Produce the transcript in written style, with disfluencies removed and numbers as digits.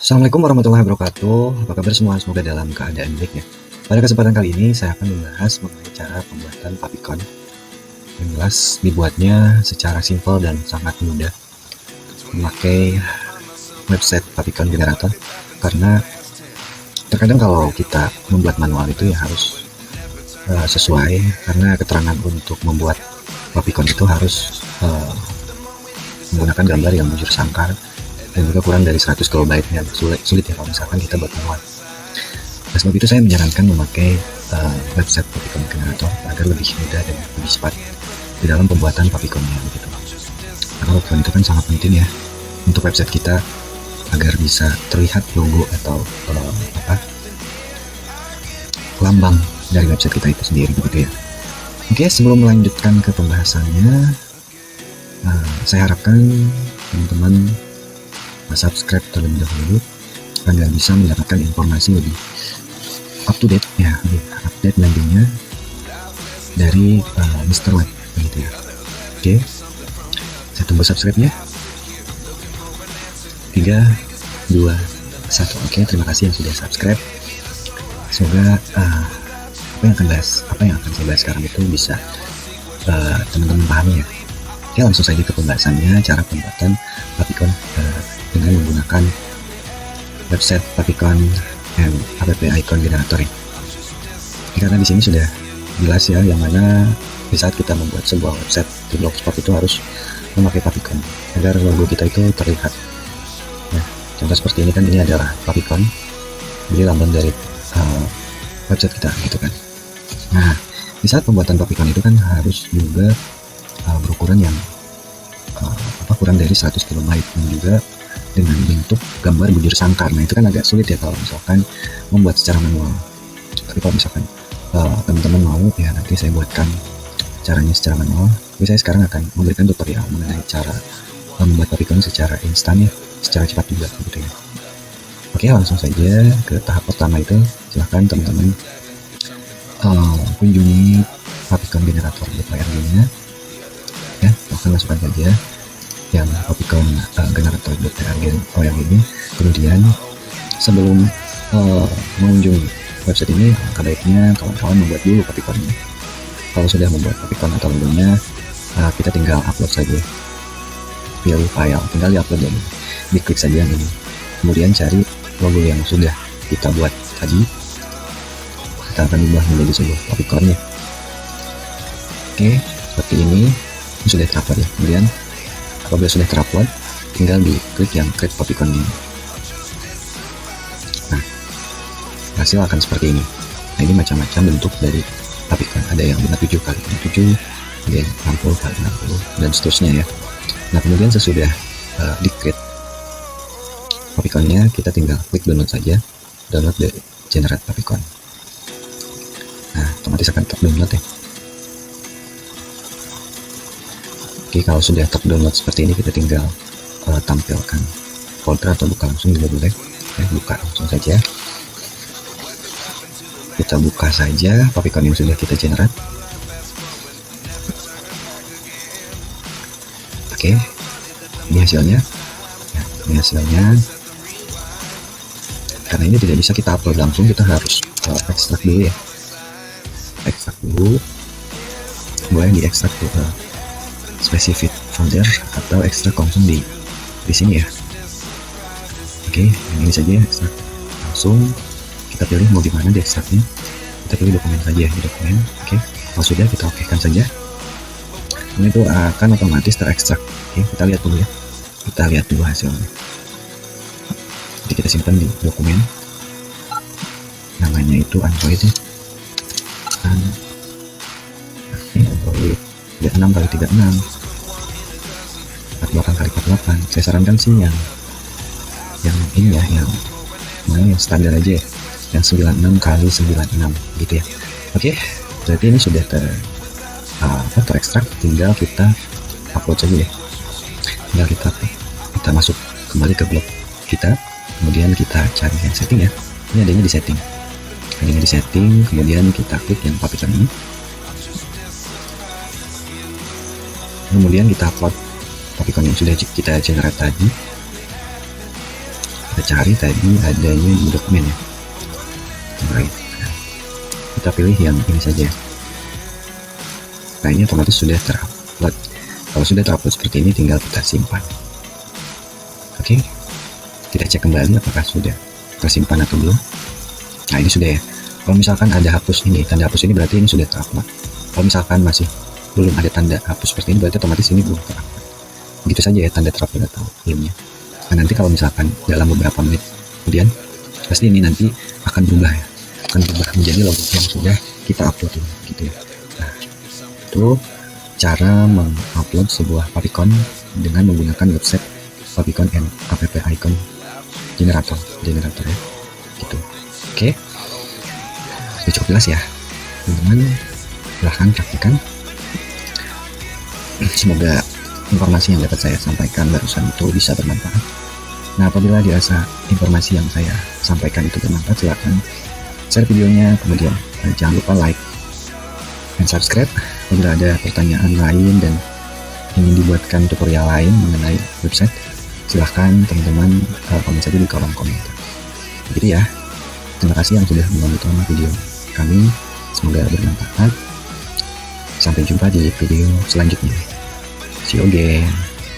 Assalamualaikum warahmatullahi wabarakatuh. Apa kabar semua? Semoga dalam keadaan baik ya. Pada kesempatan kali ini saya akan membahas mengenai cara pembuatan favicon. Yang jelas dibuatnya secara simpel dan sangat mudah memakai website favicon generator, karena terkadang kalau kita membuat manual itu ya harus sesuai, karena keterangan untuk membuat favicon itu harus menggunakan gambar yang bujur sangkar dan juga kurang dari 100 KB ya. Sulit ya kalau misalkan kita buat manual. Nah, sebab itu saya menyarankan memakai website favicon generator agar lebih mudah dan lebih cepat di dalam pembuatan faviconnya begitu. Karena favicon itu kan sangat penting ya untuk website kita agar bisa terlihat logo atau lambang dari website kita itu sendiri begitu ya. Oke, sebelum melanjutkan ke pembahasannya, saya harapkan teman-teman subscribe terlebih dahulu agar bisa mendapatkan informasi lebih up to date ya, lebih update nantinya dari Mr. Web begitu ya. Oke, saya tunggu subscribe nya. 3, 2, 1. Oke, terima kasih yang sudah subscribe. Semoga apa yang akan saya bahas sekarang itu bisa teman-teman pahami ya. Oke, langsung saja ke pembahasannya, cara pembuatan favicon dengan menggunakan website favicon and app icon generator ya. Karena di sini sudah jelas ya, yang mana di saat kita membuat sebuah website di Blogspot itu harus memakai favicon agar logo kita itu terlihat. Nah, contoh seperti ini kan, ini adalah favicon, jadi lambang dari website kita gitu kan. Nah, di saat pembuatan favicon itu kan harus juga berukuran yang kurang dari 100 KB dan juga dengan bentuk gambar bujur sangkar. Nah, itu kan agak sulit ya kalau misalkan membuat secara manual. Tapi kalau misalkan teman-teman mau ya, nanti saya buatkan caranya secara manual. Jadi saya sekarang akan memberikan tutorial mengenai cara membuat favicon secara instan ya, secara cepat juga gitu ya. Oke, langsung saja ke tahap pertama itu. Silahkan teman-teman kunjungi favicon generator.org nya ya, langsung masukkan saja yang favicon generator.org ini. Kemudian sebelum mengunjungi website ini, alangkah baiknya kawan-kawan membuat dulu faviconnya. Kalau sudah membuat favicon atau logonya, kita tinggal upload saja, pilih file, tinggal di-upload dulu, diklik saja yang ini, kemudian cari logo yang sudah kita buat tadi, kita akan ubah menjadi sebuah faviconnya. Oke, seperti ini sudah terupload ya. Kemudian apabila sudah terupload, tinggal diklik yang create favicon ini. Nah, hasil akan seperti ini. Nah, ini macam-macam bentuk dari favicon. Ada yang 57 x 57, ada yang 60 x 60, dan seterusnya ya. Nah, kemudian sesudah di-create faviconnya, kita tinggal klik download saja, download dari generate favicon. Nah, otomatis akan terdownload ya. Oke, kalau sudah terdownload seperti ini, kita tinggal tampilkan folder atau buka langsung juga boleh ya, buka langsung saja. Kita buka saja favicon yang sudah kita generate. Oke, ini hasilnya ya, ini hasilnya. Karena ini tidak bisa kita upload langsung, kita harus ekstrak dulu ya, ekstrak dulu. Boleh diekstrak ke specific folder atau ekstrak langsung di sini ya. Oke, yang ini saja ekstrak langsung. Kita pilih mau dimana di ekstraknya, kita pilih dokumen saja di dokumen. Oke, kalau sudah kita okekan saja, ini itu akan otomatis terekstrak. Oke, kita lihat dulu ya, kita lihat dulu hasilnya. Jadi kita simpan di dokumen, namanya itu Android ya, Android 36x36, 48x48. Saya sarankan sih yang ini ya, yang standar aja ya, yang 96x96 gitu ya. Oke, berarti ini sudah terekstrak, tinggal kita upload saja ya. Tinggal kita masuk kembali ke blog kita, kemudian kita cari yang setting ya. Ini adanya di setting, kemudian kita klik yang favicon ini, kemudian kita upload favicon yang sudah kita generate tadi. Kita cari tadi adanya di dokumen ya. Baik, kita pilih yang ini saja. Nah, ini otomatis sudah terupload. Kalau sudah terupload seperti ini, tinggal kita simpan. Oke, kita cek kembali apakah sudah tersimpan atau belum. Nah, ini sudah ya. Kalau misalkan ada hapus ini, tanda hapus ini berarti ini sudah terupload. Kalau misalkan masih belum ada tanda hapus seperti ini, berarti otomatis ini belum terupload. Begitu saja ya tanda terupload atau belumnya. Nah, nanti kalau misalkan dalam beberapa menit kemudian, pasti ini nanti akan berubah ya, akan berubah menjadi logo yang sudah kita upload ini, gitu ya. Nah, itu cara mengupload sebuah favicon dengan menggunakan website favicon and app icon generator ya, gitu. Oke, sudah cukup jelas ya teman-teman, silahkan praktikan. Semoga informasi yang dapat saya sampaikan barusan itu bisa bermanfaat. Nah, apabila dirasa informasi yang saya sampaikan itu bermanfaat, silahkan share videonya, kemudian jangan lupa like dan subscribe. Apabila ada pertanyaan lain dan ingin dibuatkan tutorial lain mengenai website, silahkan teman-teman komen saja di kolom komentar. Begitu ya. Terima kasih yang sudah menonton video kami, semoga bermanfaat. Sampai jumpa di video selanjutnya. See you again.